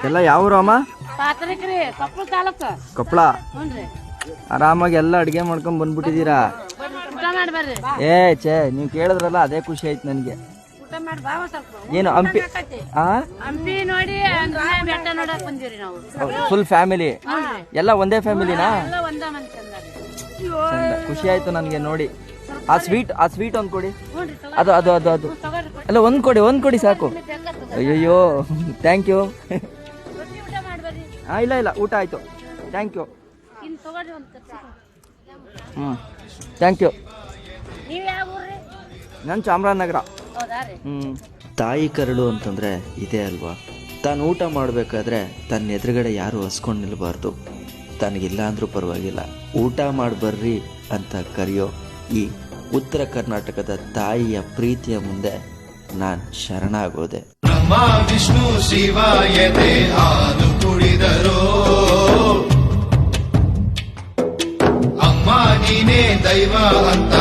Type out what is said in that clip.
ಎಲ್ಲ ಯಾವ ಅಮ್ಮ? ಪಾತ್ರಿಕ್ರಿ ಕೊಪ್ಪಳ ತಾಲೂಕು ಕೊಪ್ಪಳ. ಹ್ಞೂನ್ರಿ. ಆರಾಮಾಗಿ ಎಲ್ಲ ಅಡ್ಗೆ ಮಾಡ್ಕೊಂಡ್ ಬಂದ್ಬಿಟ್ಟಿದ್ದೀರಾ. ಊಟ ಮಾಡಿ ಬರ್ರಿ. ನೀವು ಕೇಳಿದ್ರಲ್ಲ ಅದೇ ಖುಷಿ ಆಯ್ತು ನನಗೆ. ಊಟ ಮಾಡಿ ಬಾ ಸ್ವಲ್ಪ. ಏನು ಹಂಪಿ? ಹಂಪಿ ನೋಡಿ ಬೆಟ್ಟ ನೋಡಕ್ ಬಂದಿವ್ರಿ ನಾವು. ಫುಲ್ ಫ್ಯಾಮಿಲಿ ಎಲ್ಲ ಒಂದೇ ಫ್ಯಾಮಿಲಿನಾ? ಎಲ್ಲ ಒಂದ ಮಂದಿ ತಂದಾರಿ. ಚಂದ, ಖುಷಿ ಆಯ್ತು ನನಗೆ ನೋಡಿ. ಆ ಸ್ವೀಟ್ ಒಂದ್ ಕೊಡಿ. ಹ್ಞೂನ್ರಿ ಅದು ಅದು ಅದು ಅದು ಅಲ್ಲ ಒಂದ್ ಕೊಡಿ ಸಾಕು. ಅಯ್ಯಯ್ಯೋ ಥ್ಯಾಂಕ್ ಯು. ಊಟ ಮಾಡಿ ಬರ್ರಿ. ಇಲ್ಲ ಊಟ ಆಯ್ತು, ಥ್ಯಾಂಕ್ ಯು. ಇನ್ನು ತಗೊಳ್ರಿ ಒಂದು ಥ್ಯಾಂಕ್ ಯು. ನೀವು ಯಾವ ಊರ್ರಿ? ನಾನು ಚಾಮರಾಜನಗರ. ಹೌದಾ ರೀ? ತಾಯಿ ಕರಳು ಅಂತಂದರೆ ಇದೇ ಅಲ್ವಾ. ತಾನು ಊಟ ಮಾಡಬೇಕಾದ್ರೆ ತನ್ನ ಎದುರುಗಡೆ ಯಾರು ಹಸ್ಕೊಂಡು ನಿಲ್ಲಬಾರ್ದು. ತನಗಿಲ್ಲ ಅಂದರೂ ಪರವಾಗಿಲ್ಲ, ಊಟ ಮಾಡಿ ಬರ್ರಿ ಅಂತ ಕರೆಯೋ ಈ ಉತ್ತರ ಕರ್ನಾಟಕದ ತಾಯಿಯ ಪ್ರೀತಿಯ ಮುಂದೆ ನಾನು ಶರಣಾಗೋದೆ. ಬ್ರಹ್ಮ ವಿಷ್ಣು ಶಿವ ಎದೆ ಹಾಲು ಕುಡಿದರೋ, ಅಮ್ಮ ನೀನೇ ದೈವ ಅಂತ